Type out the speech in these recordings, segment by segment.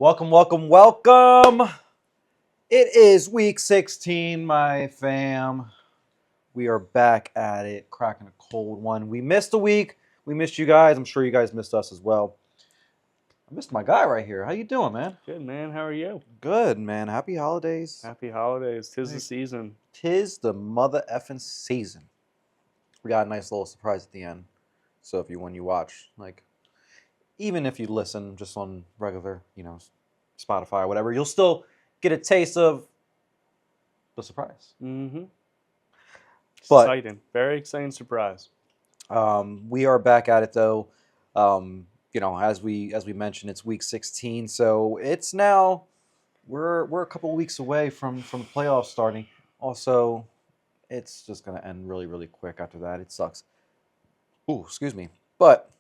Welcome, welcome, welcome. It is week 16, my fam. We are back at it, cracking a cold one. We missed a week. We missed you guys. I'm sure you guys missed us as well. I missed my guy right here. How you doing, man? Good, man. How are you? Good, man. Happy holidays. Happy holidays. Tis the season. Tis the mother effing season. We got a nice little surprise at the end. So when you watch, even if you listen just on regular, Spotify or whatever, you'll still get a taste of the surprise. Mm-hmm. But, exciting. Very exciting surprise. We are back at it though. As we mentioned, it's week 16, so it's now we're a couple weeks away from the playoffs starting. Also, it's just gonna end really, really quick after that. It sucks. Ooh, excuse me. But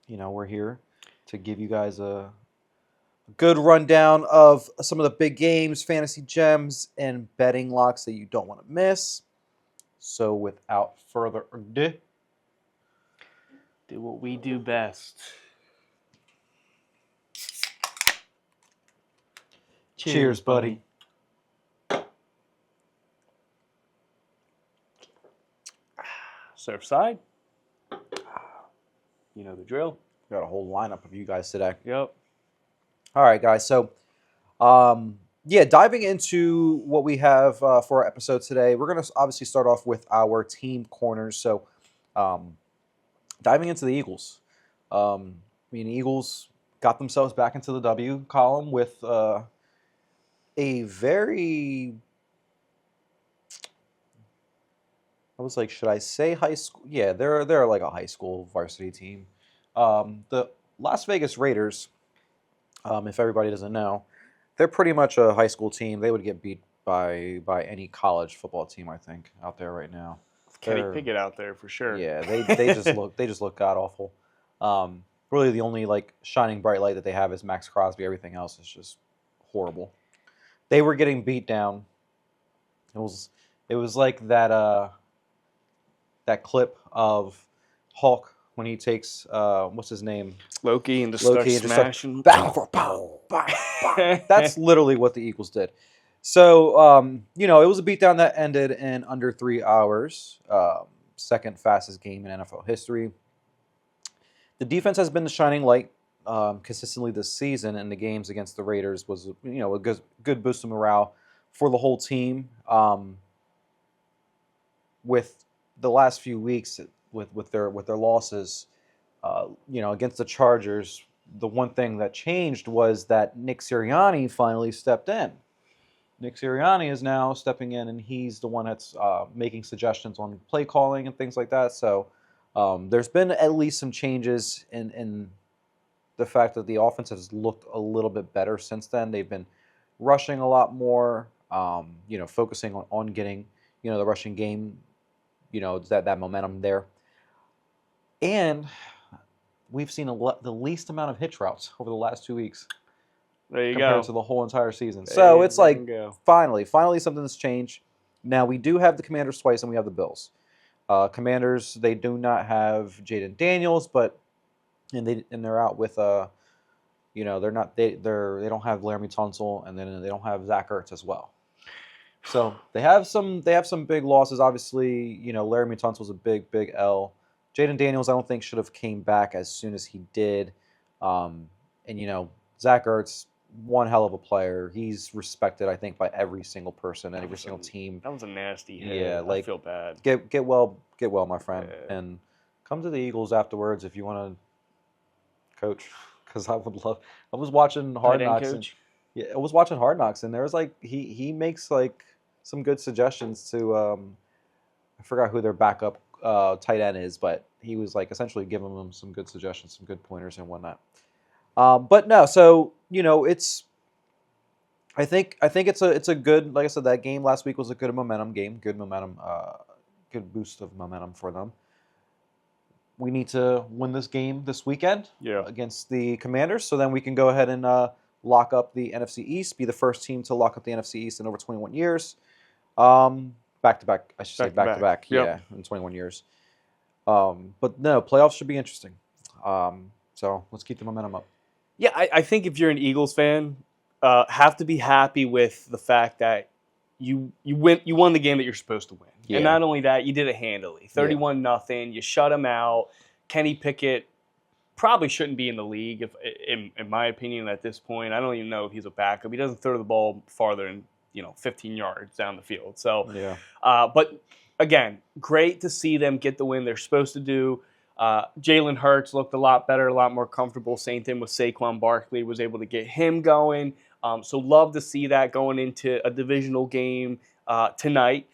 we're here to give you guys a good rundown of some of the big games, fantasy gems, and betting locks that you don't want to miss. So without further ado, do what we do best. Cheers, buddy. Surfside. You know the drill. Got a whole lineup of you guys today. Yep. All right, guys. So, diving into what we have for our episode today, we're going to obviously start off with our team corners. So, diving into the Eagles. The Eagles got themselves back into the W column with a very, I was like, should I say high school? Yeah, they're like a high school varsity team. The Las Vegas Raiders, if everybody doesn't know, they're pretty much a high school team. They would get beat by any college football team, I think, out there right now. Kenny Pickett out there for sure. Yeah, they just look god awful. Really, the only shining bright light that they have is Max Crosby. Everything else is just horrible. They were getting beat down. It was like that clip of Hulk when he takes what's his name, Loki, and just starts smashing. That's literally what the Eagles did. So it was a beatdown that ended in under 3 hours. Second fastest game in NFL history. The defense has been the shining light consistently this season, and the games against the Raiders was a good boost of morale for the whole team. With the last few weeks, with their losses, against the Chargers, the one thing that changed was that Nick Sirianni finally stepped in. Nick Sirianni is now stepping in, and he's the one that's making suggestions on play calling and things like that. So there's been at least some changes in the fact that the offense has looked a little bit better since then. They've been rushing a lot more, focusing on getting, the rushing game, that momentum there. And we've seen the least amount of hitch routes over the last 2 weeks. There you compared go. to the whole entire season. So it's like, go. finally something has changed. Now, we do have the Commanders twice, and we have the Bills. Commanders, they do not have Jaden Daniels, and they're out with they don't have Laramie Tunsil, and then they don't have Zach Ertz as well. So they have some big losses. Obviously, Laramie Tunsil's a big L. Jaden Daniels, I don't think should have came back as soon as he did. And Zach Ertz, one hell of a player. He's respected, I think, by every single person and every single team. That was a nasty hit. Yeah, I feel bad. Get well, my friend, Yeah. and come to the Eagles afterwards if you want to coach. Because I would love. I was watching Hard Knocks. I was watching Hard Knocks, and there was he makes some good suggestions to. I forgot who their backup tight end is, but he was essentially giving them some good suggestions, some good pointers and whatnot. But no, so it's. I think it's a good, like I said, that game last week was a good momentum game, good good boost of momentum for them. We need to win this game this weekend against the Commanders, so then we can go ahead and lock up the NFC East, be the first team to lock up the NFC East in over 21 years. Back to back, I should say back to back. Yeah, in 21 years. But no, playoffs should be interesting. So let's keep the momentum up. Yeah, I think if you're an Eagles fan, have to be happy with the fact that you won the game that you're supposed to win. Yeah. And not only that, you did it handily. 31-0. You shut him out. Kenny Pickett probably shouldn't be in the league, in my opinion, at this point. I don't even know if he's a backup. He doesn't throw the ball farther than 15 yards down the field. So, but again, great to see them get the win they're supposed to do. Jalen Hurts looked a lot better, a lot more comfortable. Same thing with Saquon Barkley, was able to get him going. So love to see that going into a divisional game tonight.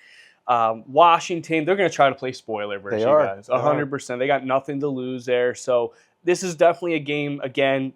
Washington, they're going to try to play spoiler versus you guys. 100%. They got nothing to lose there. So this is definitely a game, again,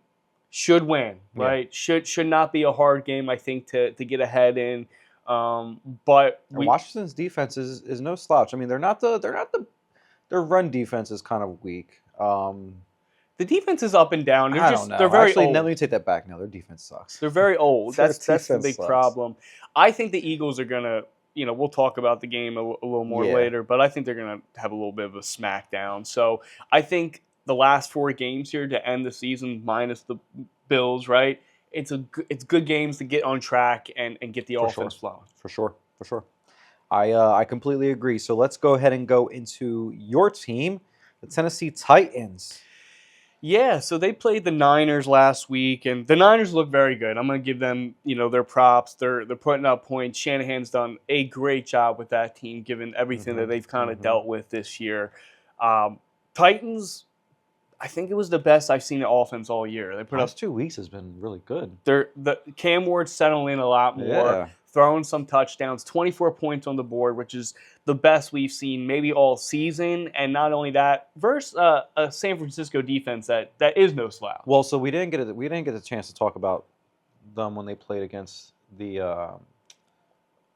should win, right? Should not be a hard game, I think, to get ahead in. But Washington's defense is no slouch. I mean, their run defense is kind of weak. The defense is up and down. They're very Actually, old. let me take that back now. Their defense sucks. They're very old. That's the big sucks. problem. I think the Eagles are going to, we'll talk about the game a little more later, but I think they're going to have a little bit of a smackdown. So I think the last 4 games here to end the season, minus the Bills, right? It's good games to get on track and get the offense flowing. For sure. I completely agree. So let's go ahead and go into your team, the Tennessee Titans. Yeah, so they played the Niners last week, and the Niners look very good. I'm going to give them, their props. They're putting up points. Shanahan's done a great job with that team, given everything that they've kind of dealt with this year. Titans, I think it was the best I've seen the offense all year. They put last 2 weeks has been really good. The Cam Ward's settling in a lot more, throwing some touchdowns, 24 points on the board, which is the best we've seen maybe all season. And not only that, versus a San Francisco defense that is no slouch. Well, so we didn't get a chance to talk about them when they played against the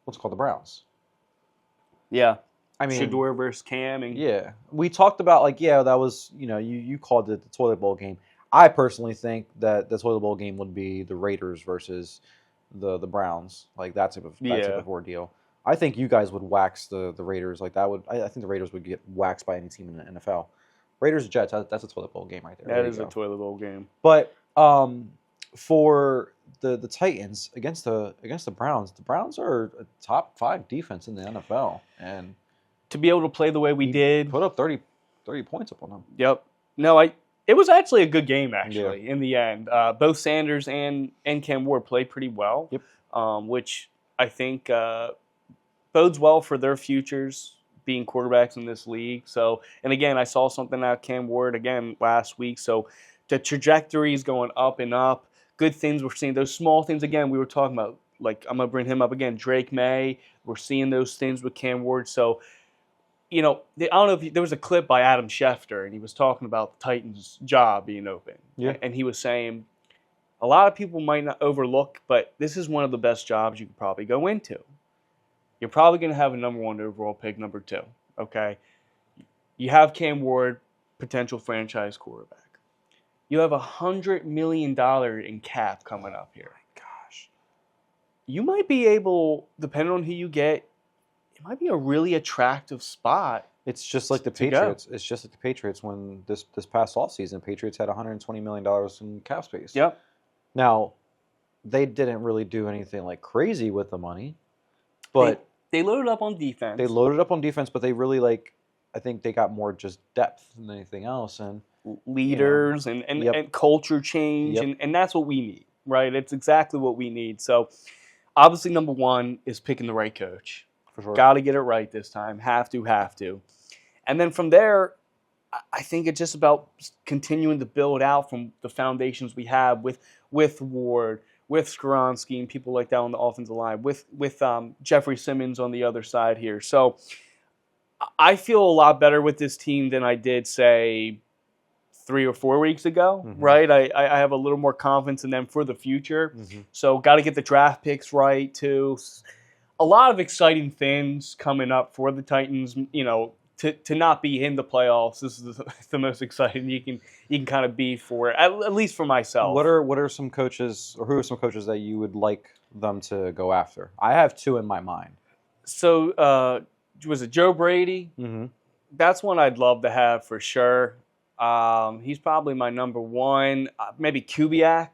the Browns. Yeah. I mean, Shador versus Cam. And we talked about that was, you called it the toilet bowl game. I personally think that the toilet bowl game would be the Raiders versus the Browns, like that type of ordeal. I think you guys would wax the Raiders like that. I think the Raiders would get waxed by any team in the NFL. Raiders Jets, that's a toilet bowl game right there. That is a toilet bowl game. But for the Titans against the Browns are a top 5 defense in the NFL, and to be able to play the way we did, put up 30 points up on them. Yep. No, it was actually a good game, actually, in the end. Both Sanders and Cam Ward played pretty well, which I think bodes well for their futures being quarterbacks in this league. So, and again, I saw something out of Cam Ward again last week. So the trajectory is going up and up. Good things we're seeing. Those small things, again, we were talking about, like I'm going to bring him up again, Drake May. We're seeing those things with Cam Ward. So, I don't know if there was a clip by Adam Schefter, and he was talking about the Titans' job being open. Yeah. And he was saying, a lot of people might not overlook, but this is one of the best jobs you could probably go into. You're probably going to have a number 1 overall pick, number 2, okay? You have Cam Ward, potential franchise quarterback. You have $100 million in cap coming up here. Oh my gosh. You might be able, depending on who you get, it might be a really attractive spot. It's just like the Patriots. It's just like the Patriots when this past offseason, Patriots had $120 million in cap space. Yep. Now, they didn't really do anything like crazy with the money, but they loaded up on defense. They loaded up on defense, but they really I think they got more just depth than anything else, and leaders and culture change, and that's what we need, right? It's exactly what we need. So, obviously, number 1 is picking the right coach. For sure. Got to get it right this time. Have to. And then from there, I think it's just about continuing to build out from the foundations we have with Ward, with Skoronski and people like that on the offensive line, with Jeffrey Simmons on the other side here. So I feel a lot better with this team than I did, say, 3 or 4 weeks ago, right? I have a little more confidence in them for the future. So got to get the draft picks right, too. A lot of exciting things coming up for the Titans. To not be in the playoffs, this is the most exciting you can kind of be for at least for myself. What are some coaches, or who are some coaches that you would like them to go after? I have 2 in my mind. So was it Joe Brady? That's one I'd love to have for sure. He's probably my number one. Maybe Kubiak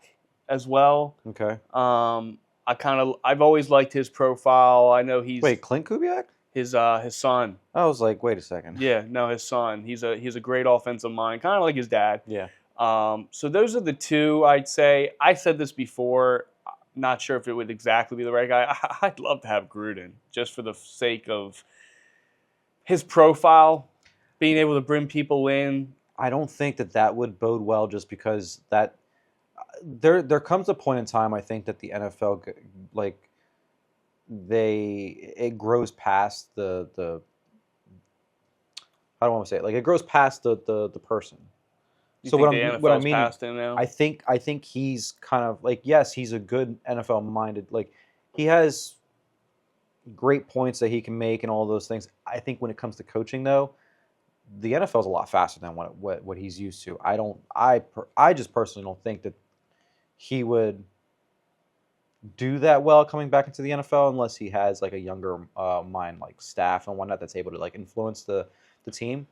as well. Okay. I've always liked his profile. I know he's Clint Kubiak? His son. I was like, wait a second. Yeah, no, his son. He's a great offensive mind, kind of like his dad. Yeah. So those are the two I'd say. I said this before. Not sure if it would exactly be the right guy. I'd love to have Gruden just for the sake of his profile, being able to bring people in. I don't think that would bode well, just because that there comes a point in time, I think, that the NFL it grows past the I don't want to say it, it grows past the person. So what I mean, past him now? I think he's kind of yes, he's a good NFL minded, he has great points that he can make and all those things. I think when it comes to coaching, though, the NFL is a lot faster than what he's used to. I just personally don't think that he would do that well coming back into the NFL unless he has a younger mind, staff and whatnot, that's able to influence the team.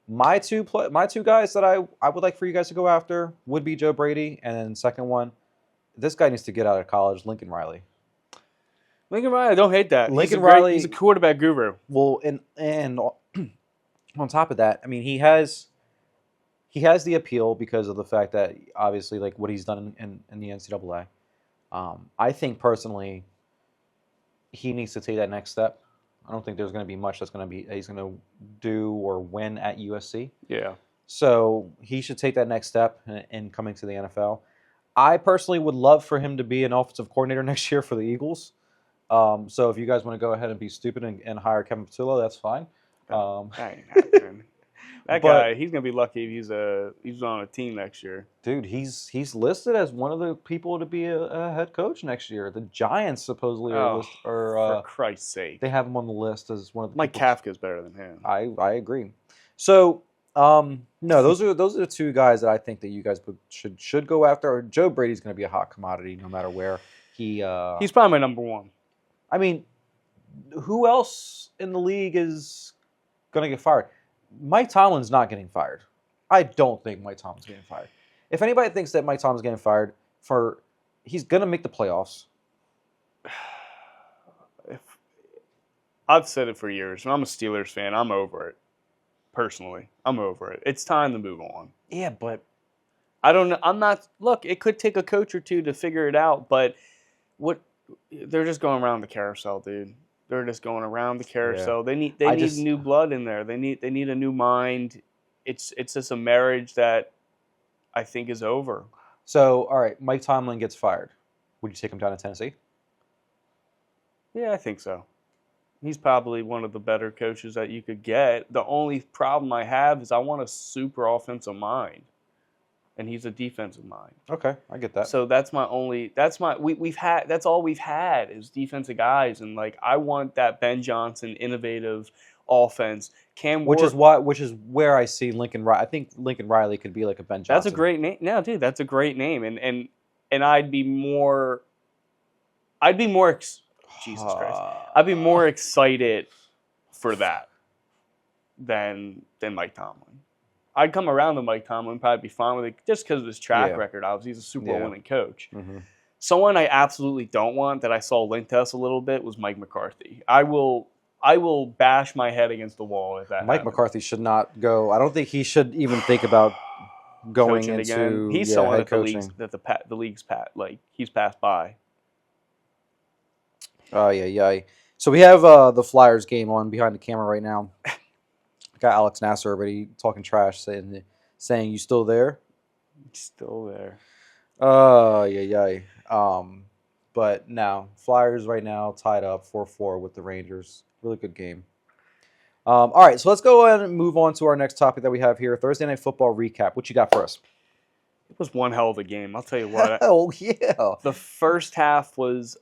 My two guys that I would like for you guys to go after would be Joe Brady, and then second one, this guy needs to get out of college, Lincoln Riley. Lincoln Riley, I don't hate that. Riley, he's a quarterback guru. Well, and on top of that, I mean, he has the appeal because of the fact that obviously what he's done in the NCAA. I think personally, he needs to take that next step. I don't think there's going to be much he's going to do or win at USC. Yeah. So he should take that next step in coming to the NFL. I personally would love for him to be an offensive coordinator next year for the Eagles. So if you guys want to go ahead and be stupid and hire Kevin Patullo, that's fine. That ain't happening. That guy, he's gonna be lucky if he's on a team next year. Dude, he's listed as one of the people to be a head coach next year. The Giants supposedly are for Christ's sake, they have him on the list as one of the. Mike Kafka's better than him. I agree. So no, those are the two guys that I think that you guys should go after. Joe Brady's going to be a hot commodity no matter where he's probably my number one. I mean, who else in the league is going to get fired? Mike Tomlin's not getting fired. I don't think Mike Tomlin's getting fired. If anybody thinks that Mike Tomlin's getting fired, he's going to make the playoffs. I've said it for years. When I'm a Steelers fan, I'm over it. Personally, I'm over it. It's time to move on. Yeah, but I don't know. I'm not. Look, it could take a coach or two to figure it out, but they're just going around the carousel, dude. They're just going around the carousel. Yeah. They need new blood in there. They need a new mind. It's just a marriage that I think is over. So, all right, Mike Tomlin gets fired. Would you take him down to Tennessee? Yeah, I think so. He's probably one of the better coaches that you could get. The only problem I have is I want a super offensive mind, and he's a defensive mind. Okay, I get that. So that's all we've had is defensive guys, and I want that Ben Johnson innovative offense. Which is where I see Lincoln Riley. I think Lincoln Riley could be like a Ben Johnson. That's a great name. No, dude, that's a great name, and I'd be more. Jesus Christ, I'd be more excited for that than Mike Tomlin. I'd come around to Mike Tomlin, probably be fine with it just because of his track record. Obviously, he's a Super Bowl winning coach. Mm-hmm. Someone I absolutely don't want that I saw linked to us a little bit was Mike McCarthy. I will bash my head against the wall if that. Mike McCarthy should not go. I don't think he should even think about going coaching into. Again. He's someone that the league's he's passed by. Oh yeah. So we have the Flyers game on behind the camera right now. Got Alex Nasser already talking trash, saying you still there? Still there. Oh yeah. But now Flyers right now tied up 4-4 with the Rangers. Really good game. All right, so let's go ahead and move on to our next topic that we have here: Thursday Night Football recap. What you got for us? It was one hell of a game. I'll tell you what. Oh yeah. The first half was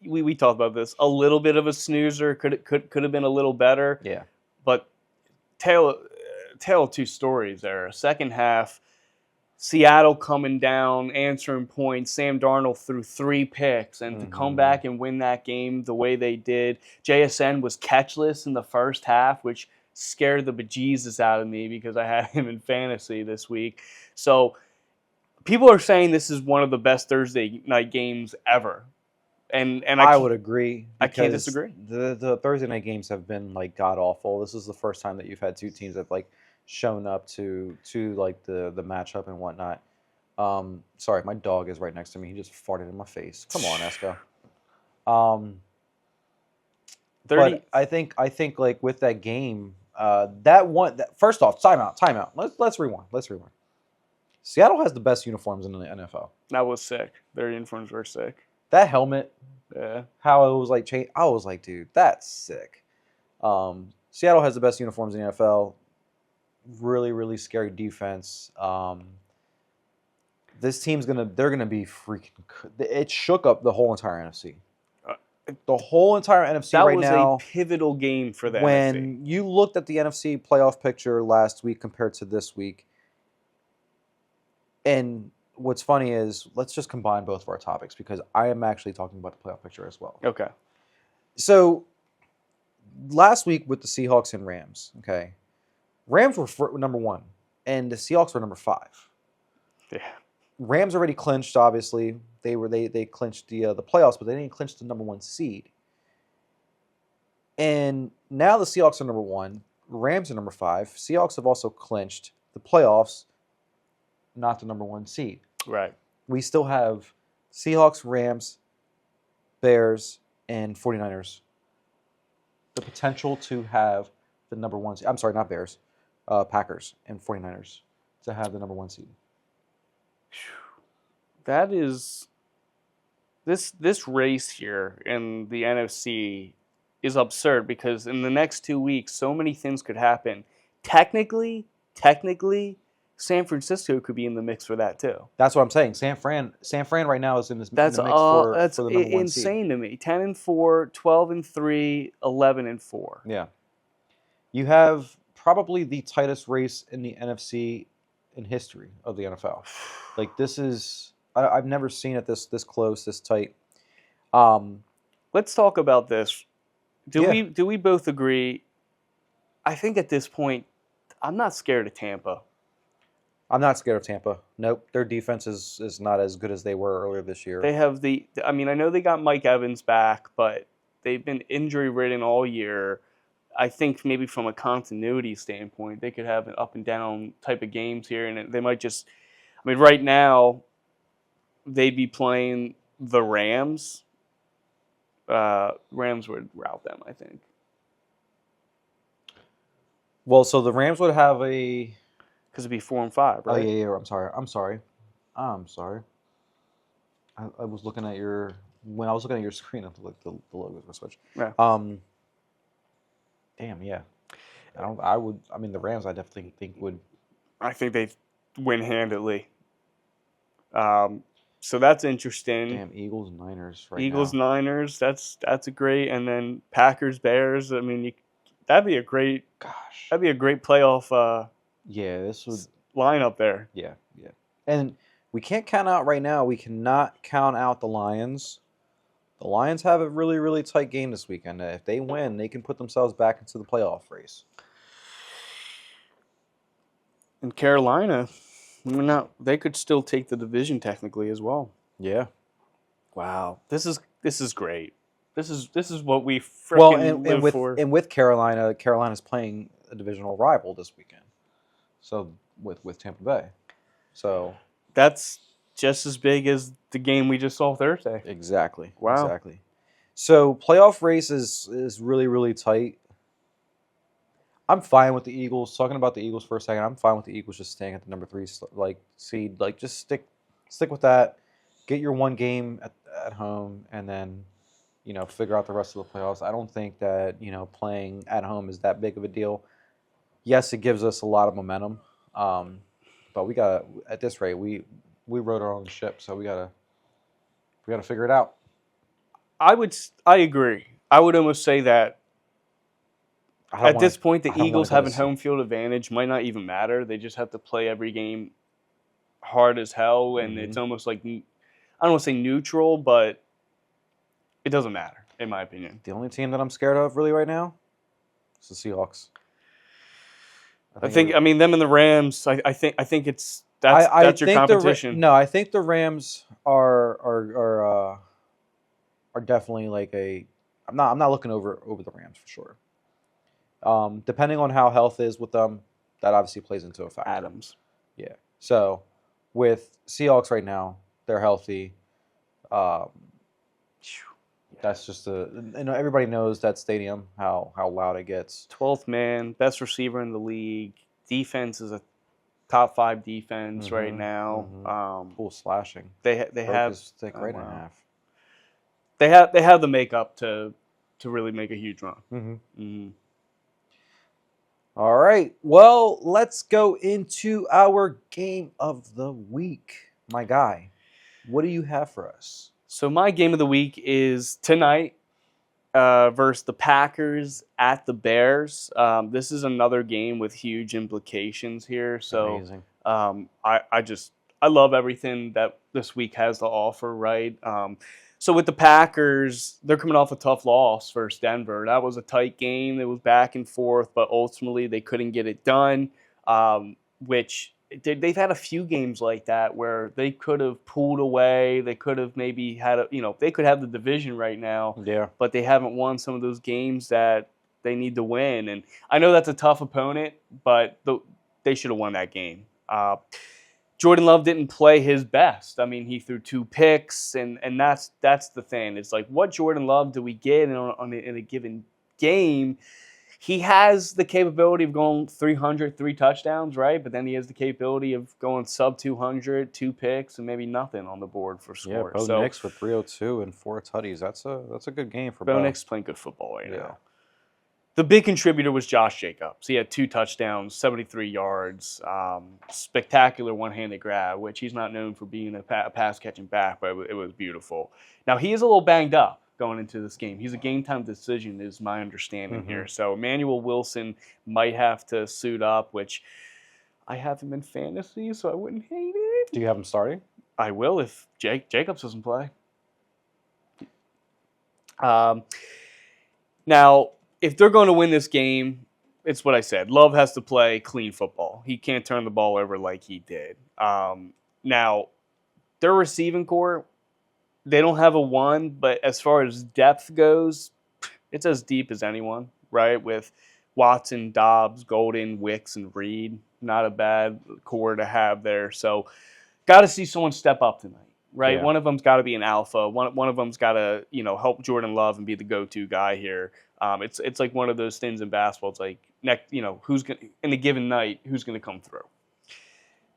we talked about this, a little bit of a snoozer. Could have been a little better. Yeah. But tale of two stories there. Second half, Seattle coming down, answering points. Sam Darnold threw 3 picks, and to come back and win that game the way they did. JSN was catchless in the first half, which scared the bejesus out of me because I had him in fantasy this week. So people are saying this is one of the best Thursday night games ever. And I would agree. I can't disagree. The Thursday night games have been like god awful. This is the first time that you've had two teams that have like shown up to like the matchup and whatnot. Sorry, my dog is right next to me. He just farted in my face. Come on, Esco. 30. But I think like with that game, first off, timeout. Let's rewind. Seattle has the best uniforms in the NFL. That was sick. Their uniforms were sick. That helmet, yeah. How it was like changed. I was like, dude, that's sick. Seattle has the best uniforms in the NFL. Really, really scary defense. This team's they're gonna be freaking. It shook up the whole entire NFC. The whole entire NFC right now. That was a pivotal game for the NFC. When you looked at the NFC playoff picture last week compared to this week, and what's funny is, let's just combine both of our topics because I am actually talking about the playoff picture as well. Okay. So, last week with the Seahawks and Rams, okay, Rams were number 1, and the Seahawks were number 5. Yeah. Rams already clinched, obviously. They clinched the playoffs, but they didn't clinch the number 1 seed. And now the Seahawks are number 1. Rams are number 5. Seahawks have also clinched the playoffs, not the number 1 seed. Right. We still have Seahawks, Rams, Bears, and 49ers. The potential to have the number 1 seed. I'm sorry, not Bears. Packers and 49ers to have the number 1 seed. That is... This race here in the NFC is absurd because in the next 2 weeks, so many things could happen. Technically, San Francisco could be in the mix for that too. That's what I'm saying. San Fran right now is in the mix for the number 1 seed. That's insane to me. 10-4, 12-3, 11-4. Yeah. You have probably the tightest race in the NFC in history of the NFL. Like, this is... I've never seen it this close, this tight. Let's talk about this. Do we both agree? I think at this point, I'm not scared of Tampa. I'm not scared of Tampa. Nope. Their defense is not as good as they were earlier this year. They have I know they got Mike Evans back, but they've been injury-ridden all year. I think maybe from a continuity standpoint, they could have an up and down type of games here, and they might just... right now... they'd be playing the Rams. Rams would rout them, I think. Well, so the Rams would have a... Because it'd be 4-5, right? Oh, yeah, I'm sorry. I was looking at your... When I was looking at your screen, I thought the logos were switched. Yeah. Damn, yeah. The Rams I definitely think would... I think they win handily. So that's interesting. Damn, Eagles, Niners Niners, that's a great, and then Packers, Bears. That'd be a great playoff. This would lineup there. Yeah. And we can't count out right now. We cannot count out the Lions. The Lions have a really, really tight game this weekend. If they win, they can put themselves back into the playoff race. And Carolina. They could still take the division technically as well. Yeah. Wow. This is great. This is what we freaking live for. And with Carolina's playing a divisional rival this weekend. So with Tampa Bay. So that's just as big as the game we just saw Thursday. Exactly. Wow. Exactly. So playoff race is really, really tight. I'm fine with the Eagles. Talking about the Eagles for a second, I'm fine with the Eagles just staying at the number 3 seed. Just stick with that. Get your one game at home, and then figure out the rest of the playoffs. I don't think that playing at home is that big of a deal. Yes, it gives us a lot of momentum, but we got at this rate we rode our own ship, so we gotta figure it out. I agree. I would almost say that. At this point, the Eagles having home field advantage might not even matter. They just have to play every game hard as hell, and it's almost like, I don't want to say neutral, but it doesn't matter, in my opinion. The only team that I'm scared of really right now is the Seahawks. I mean, them and the Rams. I think that's your competition. I think the Rams are definitely like a. I'm not looking over the Rams for sure. Depending on how health is with them, that obviously plays into a factor. Adams. Yeah. So with Seahawks right now, they're healthy. That's just everybody knows that stadium, how loud it gets. 12th man, best receiver in the league. Defense is a top 5 defense right now. Cool slashing. They have his stick right in half. They have the makeup to really make a huge run. All right. Well, let's go into our game of the week. My guy, what do you have for us? So my game of the week is tonight versus the Packers at the Bears. This is another game with huge implications here. So amazing. I love everything that this week has to offer, right? So with the Packers, they're coming off a tough loss versus Denver. That was a tight game. It was back and forth, but ultimately they couldn't get it done, which they've had a few games like that where they could have pulled away. They could have maybe had they could have the division right now. Yeah. But they haven't won some of those games that they need to win. And I know that's a tough opponent, but they should have won that game. Jordan Love didn't play his best. I mean, he threw 2 picks, and that's the thing. It's like, what Jordan Love do we get in a given game? He has the capability of going 300, 3 touchdowns, right? But then he has the capability of going sub 200, 2 picks, and maybe nothing on the board for scores. Yeah, Bo Nix with 302 and 4 tutties. That's a good game for Bo Nix playing good football right now. The big contributor was Josh Jacobs. He had 2 touchdowns, 73 yards, spectacular one-handed grab, which he's not known for being a pass-catching back, but it was beautiful. Now, he is a little banged up going into this game. He's a game-time decision is my understanding here. So Emmanuel Wilson might have to suit up, which I have him in fantasy, so I wouldn't hate it. Do you have him starting? I will if Jacobs doesn't play. Now, if they're going to win this game, it's what I said. Love has to play clean football. He can't turn the ball over like he did. Now, their receiving core, they don't have a 1, but as far as depth goes, it's as deep as anyone, right? With Watson, Dobbs, Golden, Wicks, and Reed. Not a bad core to have there. So, got to see someone step up tonight. Right, one of them's got to be an alpha. One of them's got to help Jordan Love and be the go-to guy here. It's like one of those things in basketball. It's like who's gonna, in a given night, who's going to come through.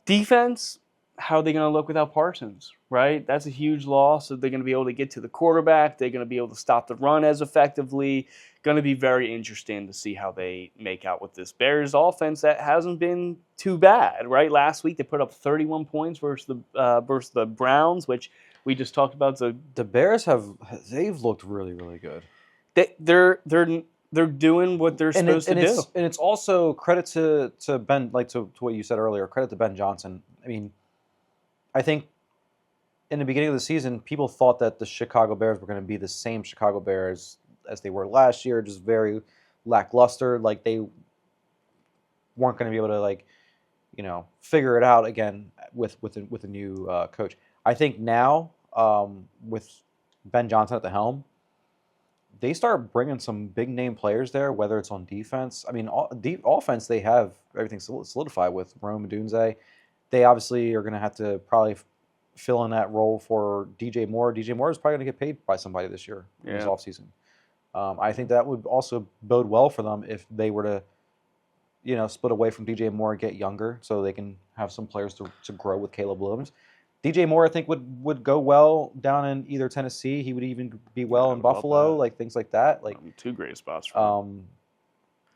Defense, how are they going to look without Parsons? Right, that's a huge loss. Are they going to be able to get to the quarterback? They're going to be able to stop the run as effectively. Going to be very interesting to see how they make out with this Bears offense that hasn't been too bad, right? Last week they put up 31 points versus the Browns, which we just talked about. So the Bears they've looked really, really good. They're doing what they're supposed to do. And it's also credit to Ben, like to what you said earlier, credit to Ben Johnson. I mean, I think in the beginning of the season, people thought that the Chicago Bears were going to be the same Chicago Bears as they were last year, just very lackluster. Like they weren't going to be able to figure it out again with a new coach. I think now with Ben Johnson at the helm, they start bringing some big name players there. Whether it's on defense, I mean, offense they have everything solidified with Rome Odunze. They obviously are going to have to probably fill in that role for DJ Moore. DJ Moore is probably going to get paid by somebody this year in his offseason. I think that would also bode well for them if they were to, split away from DJ Moore and get younger so they can have some players to grow with Caleb Williams. DJ Moore, I think, would go well down in either Tennessee. He would even be well in Buffalo, like things like that. Like 2 great spots for him.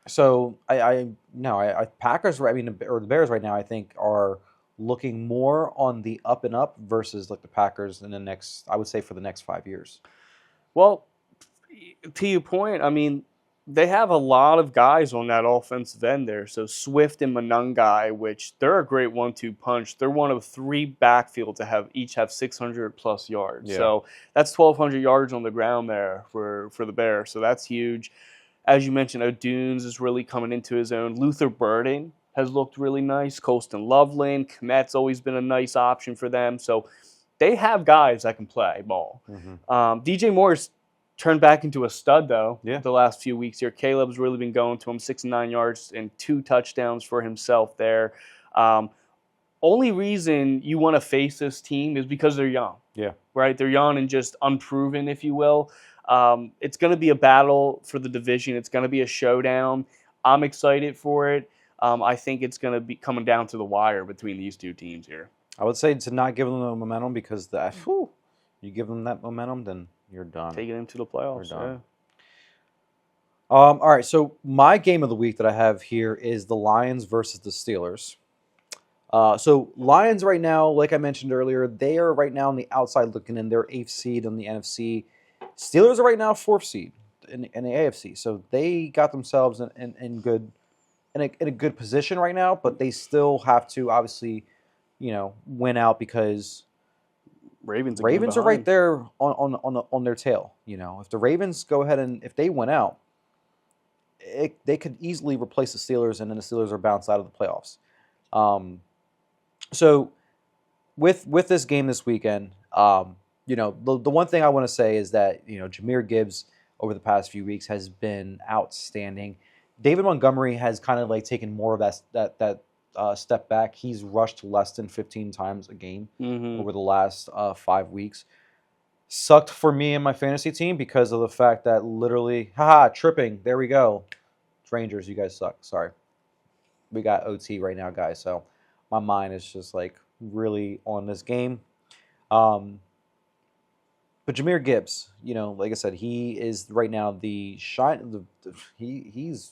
So Packers, or the Bears right now, I think are looking more on the up and up versus like the Packers in the next, I would say, for the next 5 years. Well, to your point, I mean, they have a lot of guys on that offensive end there. So Swift and Monangai, which they're a great 1-2 punch. They're one of 3 backfield to each have 600+ yards. Yeah. So that's 1,200 yards on the ground there for the Bears. So that's huge. As you mentioned, O'Dunes is really coming into his own. Luther Burden has looked really nice. Colston Loveland, Kmet's always been a nice option for them. So they have guys that can play ball. DJ Moore's turned back into a stud, though, the last few weeks here. Caleb's really been going to him, 69 yards and 2 touchdowns for himself there. Only reason you want to face this team is because they're young. Yeah. Right? They're young and just unproven, if you will. It's going to be a battle for the division. It's going to be a showdown. I'm excited for it. I think it's going to be coming down to the wire between these two teams here. I would say to not give them the momentum because you give them that momentum, then you're done. Taking them to the playoffs. You're done. Yeah. All right, so my game of the week that I have here is the Lions versus the Steelers. So Lions right now, like I mentioned earlier, they are right now on the outside looking in. They're 8th seed in the NFC. Steelers are right now 4th seed in the AFC. So they got themselves in a good position right now, but they still have to obviously, win out because Ravens are right there on their tail. If the Ravens go ahead and if they win out, they could easily replace the Steelers, and then the Steelers are bounced out of the playoffs. So with this game this weekend, the one thing I want to say is that Jahmyr Gibbs over the past few weeks has been outstanding. David Montgomery has kind of taken more of that step back. He's rushed less than 15 times a game over the last 5 weeks. Sucked for me and my fantasy team because of the fact that literally, tripping. There we go. Rangers, you guys suck. Sorry. We got OT right now, guys. So my mind is just really on this game. But Jahmyr Gibbs, like I said, he is right now he's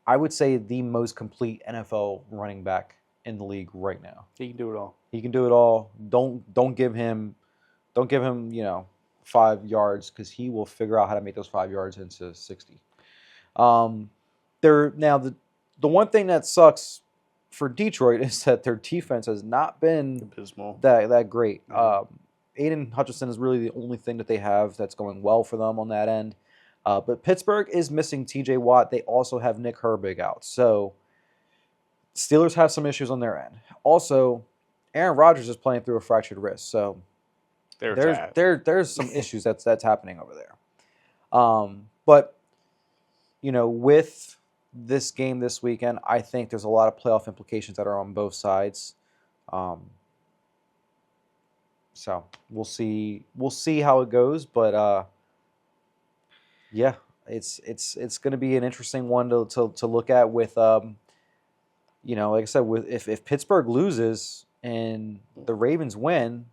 I would say the most complete NFL running back in the league right now. He can do it all. He can do it all. Don't give him 5 yards because he will figure out how to make those 5 yards into 60. The one thing that sucks for Detroit is that their defense has not been abysmal. That great. Aiden Hutchinson is really the only thing that they have that's going well for them on that end. But Pittsburgh is missing T.J. Watt. They also have Nick Herbig out. So Steelers have some issues on their end. Also, Aaron Rodgers is playing through a fractured wrist. So there's some issues that's happening over there. But with this game this weekend, I think there's a lot of playoff implications that are on both sides. So we'll see how it goes, but yeah, it's going to be an interesting one to look at with like I said, if Pittsburgh loses and the Ravens win,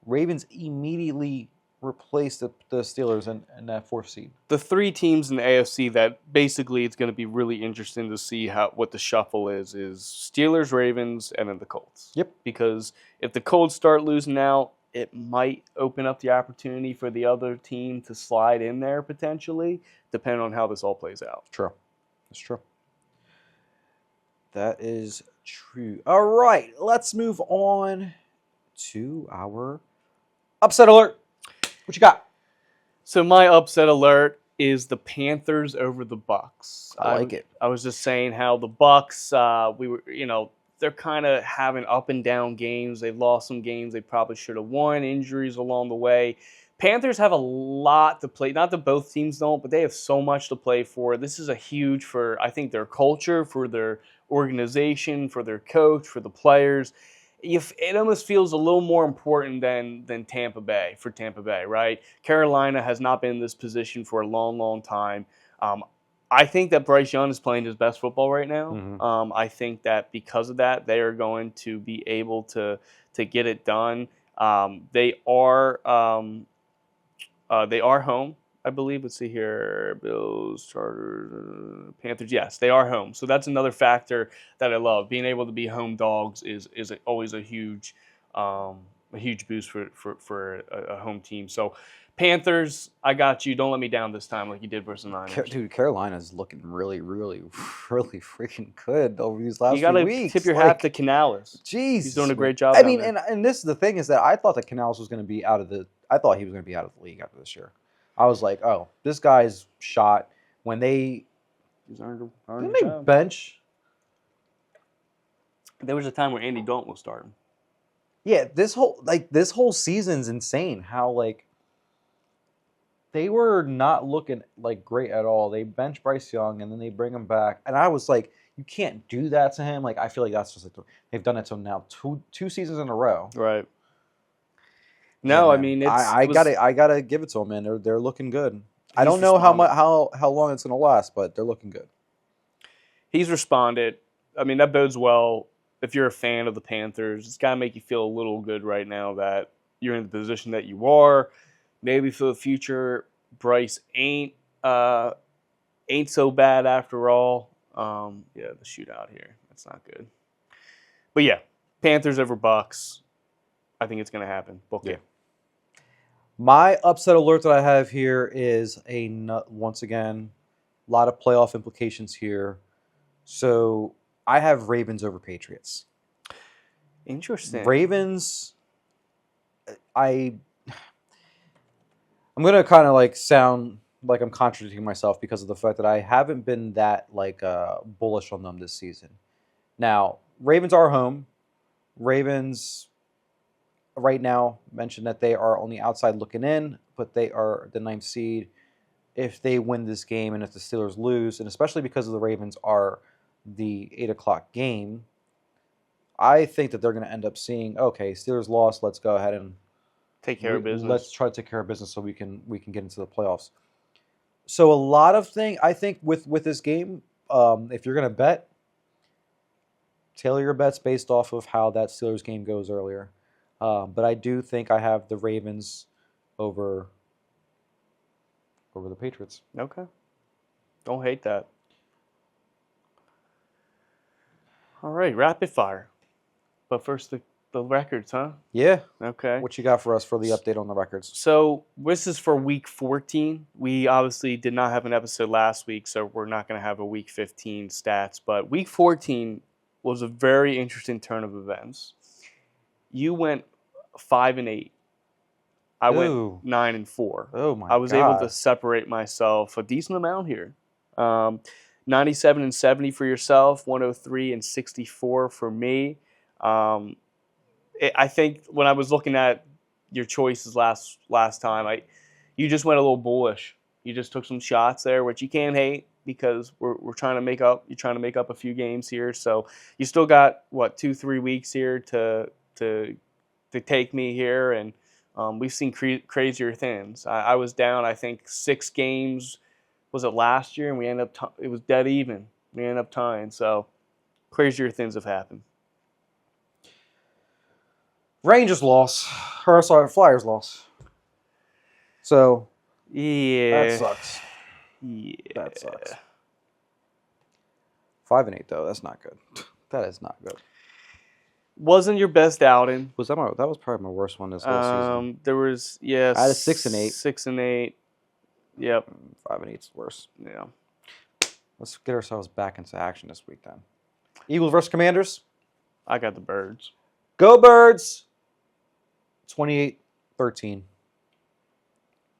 Ravens immediately replace the Steelers in that 4th seed. The 3 teams in the AFC that basically it's going to be really interesting to see what the shuffle is Steelers, Ravens, and then the Colts. Yep. Because if the Colts start losing out, it might open up the opportunity for the other team to slide in there potentially, depending on how this all plays out. True. That's true. That is true. All right, let's move on to our upset alert. What you got? So my upset alert is the Panthers over the Bucks. I like it. I was just saying how the Bucks, they're kind of having up and down games. They've lost some games they probably should have won, injuries along the way. Panthers have a lot to play. Not that both teams don't, but they have so much to play for. This is a huge for, I think, their culture, for their organization, for their coach, for the players. It almost feels a little more important than Tampa Bay, for Tampa Bay, right? Carolina has not been in this position for a long, long time. I think that Bryce Young is playing his best football right now. I think that because of that, they are going to be able to get it done. They are home, I believe. Let's see here. Bills, Chargers, Panthers. Yes, they are home. So that's another factor that I love. Being able to be home dogs is always a huge boost for a home team. So Panthers, I got you. Don't let me down this time like you did versus Niners. Dude, Carolina's looking really, really, really freaking good over these last few weeks. You got to tip your hat to Canales. Jeez. He's doing a great job. I mean, and this is the thing is that I thought that Canales was going to be I thought he was going to be out of the league after this year. I was like, oh, this guy's shot. When didn't they bench There was a time where Andy Dalton was starting. Yeah, this whole season's insane. How like they were not looking like great at all. They bench Bryce Young and then they bring him back, and I was like, you can't do that to him. Like I feel like that's just like they've done it to him now two seasons in a row. Right. No, yeah, I mean I gotta give it to them, man. They're looking good. I don't know how long it's gonna last, but they're looking good. He's responded. I mean, that bodes well. If you're a fan of the Panthers, it's got to make you feel a little good right now that you're in the position that you are. Maybe for the future, Bryce ain't so bad after all. The shootout here, that's not good. But yeah, Panthers over Bucks. I think it's going to happen. Book it. My upset alert that I have here is once again, a lot of playoff implications here. So I have Ravens over Patriots. Interesting. Ravens, I'm going to kind of like sound like I'm contradicting myself because of the fact that I haven't been that like bullish on them this season. Now, Ravens are home. Ravens right now mentioned that they are on the outside looking in, but they are the 9th seed. If they win this game and if the Steelers lose, and especially because the Ravens are the 8 o'clock game, I think that they're going to end up seeing, okay, Steelers lost, let's go ahead and take care of business. Let's try to take care of business so we can get into the playoffs. So a lot of things, I think, with this game, if you're going to bet, tailor your bets based off of how that Steelers game goes earlier. But I do think I have the Ravens over the Patriots. Okay. Don't hate that. All right, rapid fire. But first, the records, huh? Yeah. Okay. What you got for us for the update on the records? So this is for Week 14. We obviously did not have an episode last week, so we're not going to have a Week 15 stats. But Week 14 was a very interesting turn of events. You went 5-8. I went 9-4. Oh my! I was able to separate myself a decent amount here. 97 and 70 for yourself, 103 and 64 for me. I think when I was looking at your choices last time, you just went a little bullish. You just took some shots there, which you can't hate because we're trying to make up. You're trying to make up a few games here, so you still got 2-3 weeks here to take me here, and we've seen crazier things. I was down, I think, 6 games. Was it last year? And we ended up it was dead even. We ended up tying. So crazier things have happened. Rangers loss. Or sorry, Flyers loss. So yeah, that sucks. Yeah, that sucks. 5-8 though. That's not good. That is not good. Wasn't your best outing. That was probably my worst one this whole season. There was I had a 6-8. 6-8. Yep. 5-8 is worse. Yeah. Let's get ourselves back into action this week then. Eagles versus Commanders. I got the Birds. Go Birds. 28-13.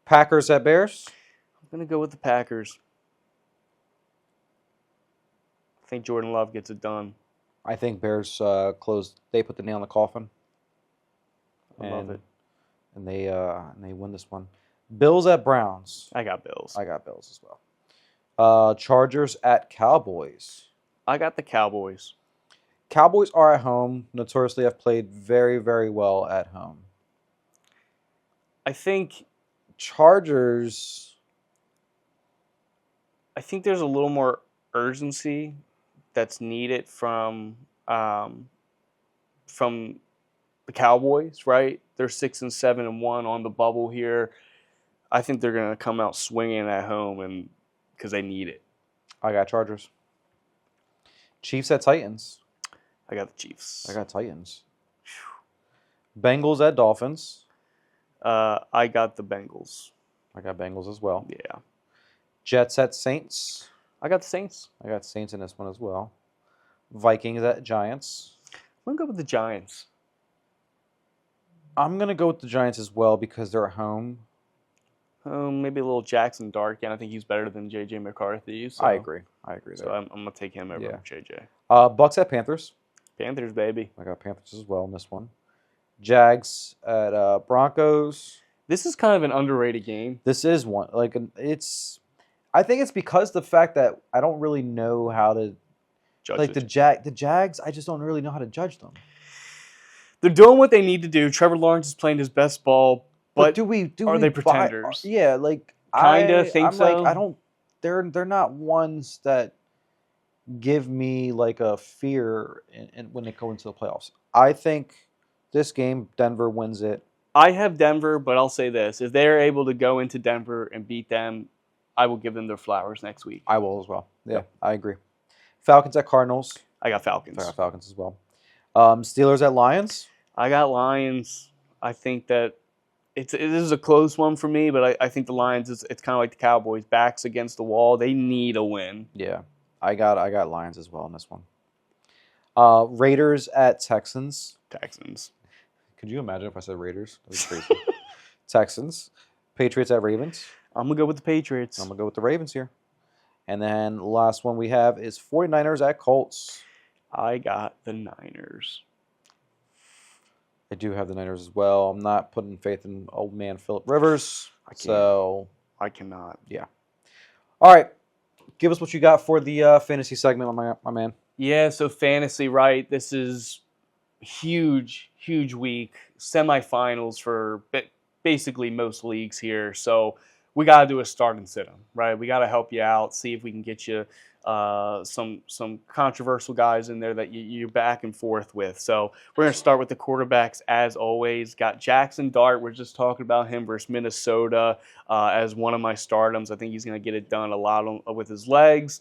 Packers at Bears. I'm gonna go with the Packers. I think Jordan Love gets it done. I think Bears close. They put the nail in the coffin. I love it. And they win this one. Bills at Browns. I got Bills. I got Bills as well. Chargers at Cowboys. I got the Cowboys. Cowboys are at home. Notoriously have played very, very well at home. I think Chargers. I think there's a little more urgency that's needed from the Cowboys, right? They're 6-7-1 on the bubble here. I think they're going to come out swinging at home, and because they need it. I got Chargers. Chiefs at Titans. I got the Chiefs. I got Titans. Bengals at Dolphins. I got the Bengals. I got Bengals as well. Yeah. Jets at Saints. I got the Saints. I got Saints in this one as well. Vikings at Giants. I'm going to go with the Giants. I'm going to go with the Giants as well because they're at home. Maybe a little Jackson Dart. I think he's better than J.J. McCarthy. So. I agree. So I'm going to take him over J.J. Bucks at Panthers. Panthers, baby. I got Panthers as well in this one. Jags at Broncos. This is kind of an underrated game. This is one. Like, it's... I think it's because the fact that I don't really know how to... Judge like, it. the Jags, I just don't really know how to judge them. They're doing what they need to do. Trevor Lawrence is playing his best ball, but are they pretenders? Yeah, like... Kinda think I'm so. Like, I don't... They're not ones that give me, like, a fear when they go into the playoffs. I think this game, Denver wins it. I have Denver, but I'll say this. If they're able to go into Denver and beat them, I will give them their flowers next week. I will as well. Yeah, I agree. Falcons at Cardinals. I got Falcons. I got Falcons as well. Steelers at Lions. I got Lions. I think that it is a close one for me, but I think the Lions, it's kind of like the Cowboys. Backs against the wall. They need a win. Yeah, I got Lions as well in this one. Raiders at Texans. Texans. Could you imagine if I said Raiders? That was crazy. Texans. Patriots at Ravens. I'm going to go with the Patriots. I'm going to go with the Ravens here. And then the last one we have is 49ers at Colts. I got the Niners. I do have the Niners as well. I'm not putting faith in old man Phillip Rivers. I cannot. Yeah. All right. Give us what you got for the fantasy segment, my man. Yeah, so fantasy, right? This is huge week. Semifinals for basically most leagues here. So we got to do a start and sit 'em, right? We got to help you out, see if we can get you some controversial guys in there that you're back and forth with. So we're going to start with the quarterbacks as always. Got Jackson Dart. We're just talking about him versus Minnesota as one of my stardoms. I think he's going to get it done a lot with his legs.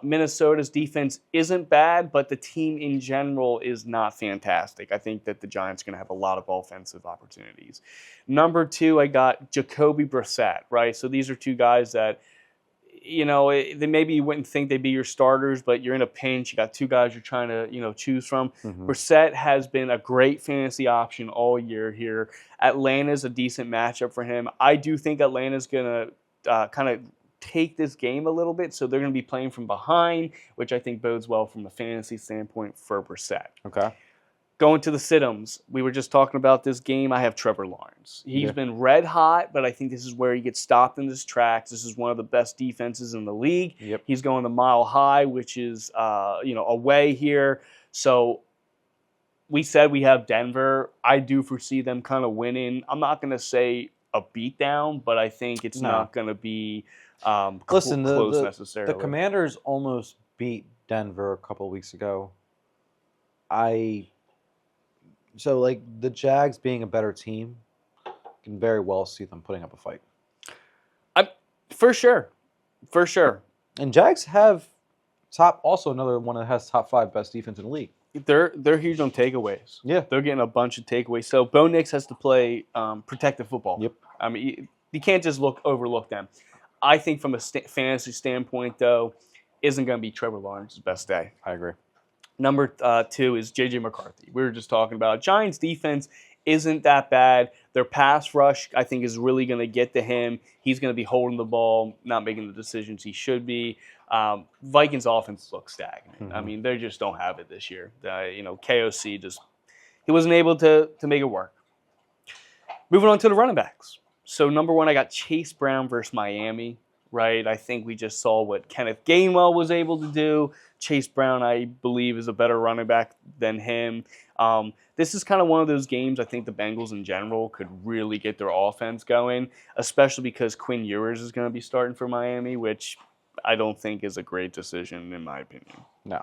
Minnesota's defense isn't bad, but the team in general is not fantastic. I think that the Giants are going to have a lot of offensive opportunities. Number 2, I got Jacoby Brissett, right? So these are two guys that, maybe you wouldn't think they'd be your starters, but you're in a pinch. You got two guys you're trying to, choose from. Mm-hmm. Brissett has been a great fantasy option all year here. Atlanta's a decent matchup for him. I do think Atlanta's going to kind of take this game a little bit, so they're going to be playing from behind, which I think bodes well from a fantasy standpoint for Brissett. Okay. Going to the sit-ems, we were just talking about this game. I have Trevor Lawrence. He's been red hot, but I think this is where he gets stopped in his tracks. This is one of the best defenses in the league. Yep. He's going the mile high, which is away here. So we said we have Denver. I do foresee them kind of winning. I'm not going to say a beatdown, but I think it's not going to be close necessarily. The Commanders almost beat Denver a couple of weeks ago. So, like, the Jags being a better team, can very well see them putting up a fight. For sure. And Jags have also another one that has top 5 best defense in the league. They're huge on takeaways. Yeah. They're getting a bunch of takeaways. So, Bo Nix has to play protective football. Yep. I mean, you can't just overlook them. I think from a fantasy standpoint, though, isn't going to be Trevor Lawrence's best day. I agree. Number 2 is J.J. McCarthy. We were just talking about Giants' defense isn't that bad. Their pass rush, I think, is really going to get to him. He's going to be holding the ball, not making the decisions he should be. Vikings' offense looks stagnant. Mm-hmm. I mean, they just don't have it this year. KOC he wasn't able to make it work. Moving on to the running backs. So, number 1, I got Chase Brown versus Miami. Right, I think we just saw what Kenneth Gainwell was able to do. Chase Brown, I believe, is a better running back than him. This is kind of one of those games I think the Bengals in general could really get their offense going, especially because Quinn Ewers is going to be starting for Miami, which I don't think is a great decision in my opinion. No.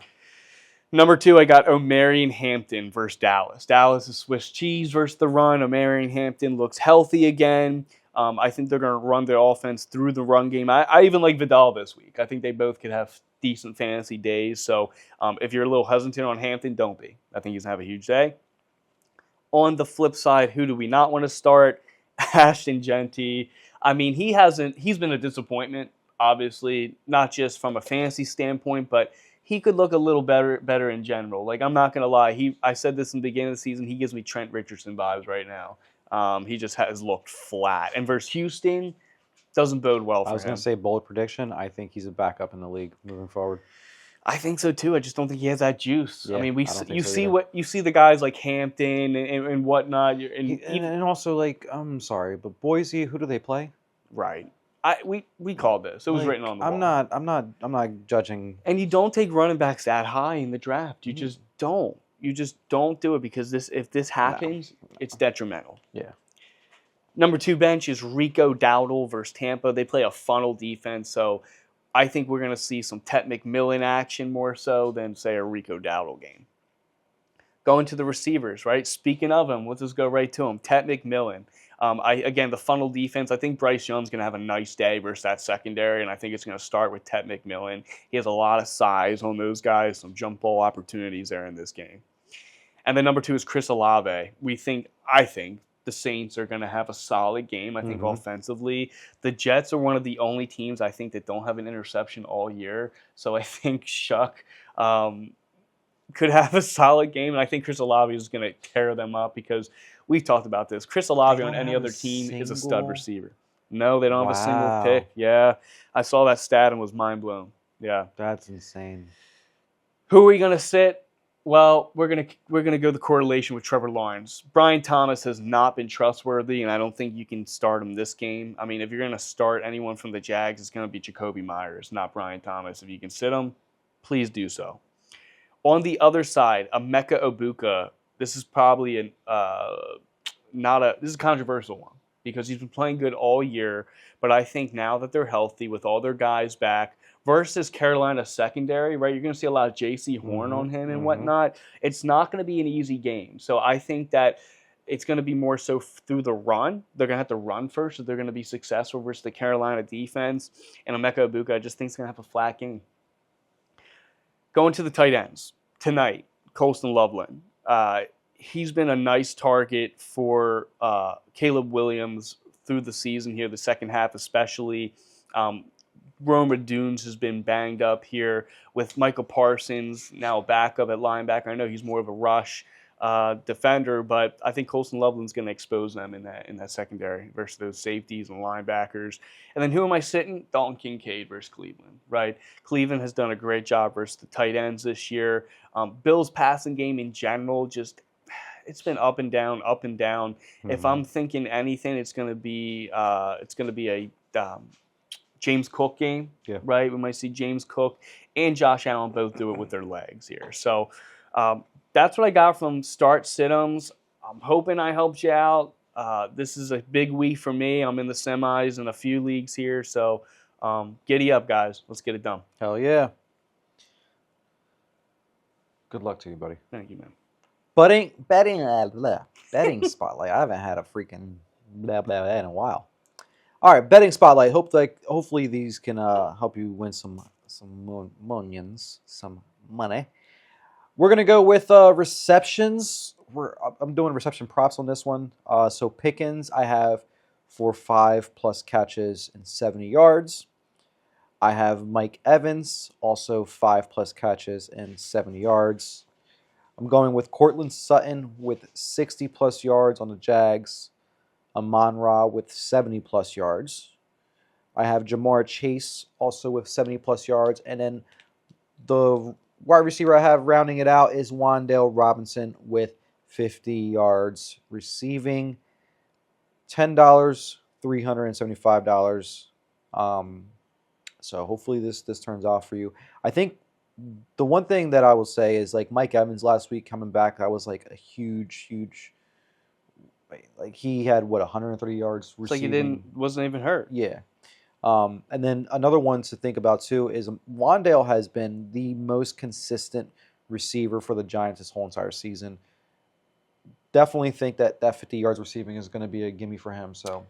Number 2, I got Omarion Hampton versus Dallas. Dallas is Swiss cheese versus the run. Omarion Hampton looks healthy again. I think they're going to run their offense through the run game. I even like Vidal this week. I think they both could have decent fantasy days. So if you're a little hesitant on Hampton, don't be. I think he's going to have a huge day. On the flip side, who do we not want to start? Ashton Genty. I mean, he's been a disappointment, obviously, not just from a fantasy standpoint, but he could look a little better in general. Like, I'm not going to lie. I said this in the beginning of the season. He gives me Trent Richardson vibes right now. He just has looked flat. And versus Houston, doesn't bode well for him. I was going to say bold prediction. I think he's a backup in the league moving forward. I think so too. I just don't think he has that juice. Yeah, I mean, you so see either. what you see the guys like Hampton and whatnot, And also, like, I'm sorry, but Boise, who do they play? right. We called this. It was Like, written on the wall. I'm not judging. And you don't take running backs that high in the draft. You Mhm. just don't. You just don't do it because if this happens, it's detrimental. Yeah. Number 2 bench is Rico Dowdle versus Tampa. They play a funnel defense, so I think we're going to see some Tet McMillan action more so than, say, a Rico Dowdle game. Going to the receivers, right? Speaking of them, let's just go right to them. Tet McMillan. Again, the funnel defense, I think Bryce Young's going to have a nice day versus that secondary, and I think it's going to start with Tet McMillan. He has a lot of size on those guys, some jump ball opportunities there in this game. And then number 2 is Chris Olave. I think the Saints are going to have a solid game. I think offensively, the Jets are one of the only teams I think that don't have an interception all year. So I think Shuck could have a solid game, and I think Chris Olave is going to tear them up because we've talked about this. Chris Olave on any other team is a stud receiver. No, they don't have a single pick. Yeah, I saw that stat and was mind blown. Yeah, that's insane. Who are we going to sit? Well, we're gonna go the correlation with Trevor Lawrence. Brian Thomas has not been trustworthy, and I don't think you can start him this game. I mean, if you're gonna start anyone from the Jags, it's gonna be Jacoby Myers, not Brian Thomas. If you can sit him, please do so. On the other side, Emeka Egbuka. This is probably this is a controversial one because he's been playing good all year, but I think now that they're healthy with all their guys back, versus Carolina secondary, right? You're going to see a lot of J.C. Horn on him and whatnot. It's not going to be an easy game. So I think that it's going to be more so through the run. They're going to have to run first, so they're going to be successful versus the Carolina defense. And Emeka Egbuka, I just think, is going to have a flat game. Going to the tight ends tonight, Colston Loveland. He's been a nice target for Caleb Williams through the season here, the second half especially. Roma Dunes has been banged up here with Michael Parsons, now a backup at linebacker. I know he's more of a rush defender, but I think Colston Loveland's going to expose them in that secondary versus those safeties and linebackers. And then who am I sitting? Dalton Kincaid versus Cleveland, right? Cleveland has done a great job versus the tight ends this year. Bill's passing game in general it's been up and down, up and down. If I'm thinking anything, it's going to be a James Cook game, right? We might see James Cook and Josh Allen both do it with their legs here. So that's what I got from start sit-ems. I'm hoping I helped you out. This is a big week for me. I'm in the semis in a few leagues here. So giddy up, guys. Let's get it done. Hell yeah. Good luck to you, buddy. Thank you, man. Betting spotlight. I haven't had a freaking blah blah blah in a while. All right, betting spotlight. Hopefully these can help you win some monions, some money. We're gonna go with receptions. I'm doing reception props on this one. So Pickens, I have for 5+ catches and 70 yards. I have Mike Evans, also 5+ catches and 70 yards. I'm going with Cortland Sutton with 60+ yards on the Jags. Amon-Ra with 70+ yards. I have Jamar Chase also with 70+ yards. And then the wide receiver I have rounding it out is Wan'Dale Robinson with 50 yards receiving. $10, $375. So hopefully this turns out for you. I think the one thing that I will say is like Mike Evans last week coming back, that was like a huge. Like he had 130 yards receiving. It's like he wasn't even hurt. Yeah. And then another one to think about too is Wan'Dale has been the most consistent receiver for the Giants this whole entire season. Definitely think that 50 yards receiving is going to be a gimme for him. So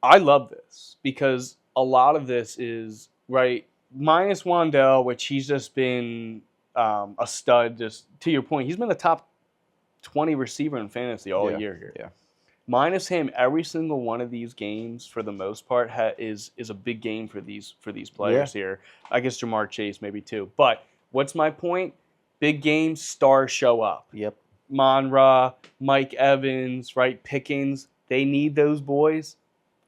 I love this because a lot of this is right minus Wan'Dale, which he's just been a stud. Just to your point, he's been a top 20 receiver in fantasy all year here. Yeah. Minus him, every single one of these games, for the most part, is a big game for these players here. I guess Jamar Chase maybe too. But what's my point? Big games, stars show up. Yep. Amon-Ra, Mike Evans, right? Pickens. They need those boys.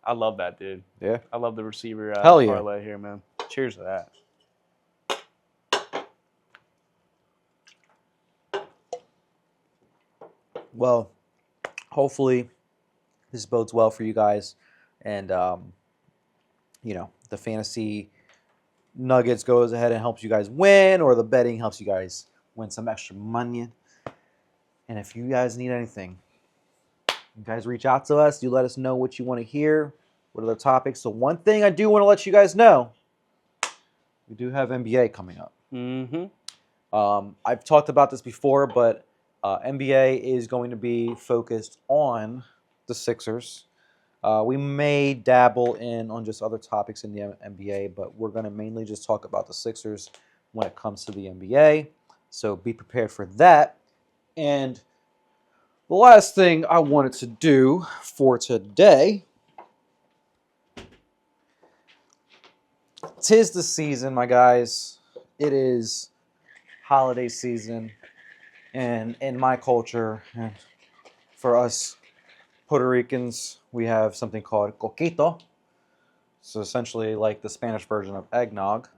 I love that, dude. Yeah. I love the receiver Hell yeah. parlay here, man. Cheers to that. Well, hopefully this bodes well for you guys, and the fantasy nuggets goes ahead and helps you guys win, or the betting helps you guys win some extra money. And if you guys need anything, you guys reach out to us. You let us know what you want to hear, what other topics. So one thing I do want to let you guys know, we do have NBA coming up. I've talked about this before, but NBA is going to be focused on the Sixers. We may dabble in on just other topics in the NBA, but we're going to mainly just talk about the Sixers when it comes to the NBA. So be prepared for that. And the last thing I wanted to do for today, 'tis the season, my guys. It is holiday season, and in my culture, and for us Puerto Ricans, we have something called coquito. So essentially like the Spanish version of eggnog.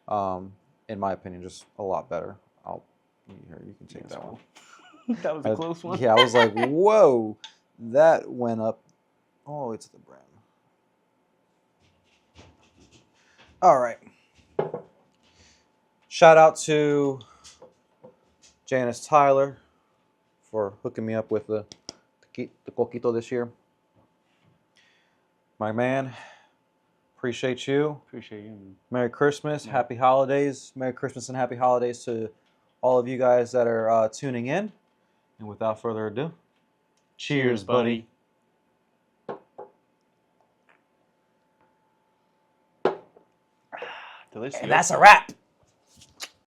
In my opinion, just a lot better. Here, you can take that one. That was a close one. Yeah, I was like, whoa, that went up all the way to the brim. All right. Shout out to Janice Tyler for hooking me up with the coquito this year. My man, appreciate you. Appreciate you. Merry Christmas, Happy Holidays. Merry Christmas and Happy Holidays to all of you guys that are tuning in. And without further ado, cheers, buddy. Delicious. And that's a wrap.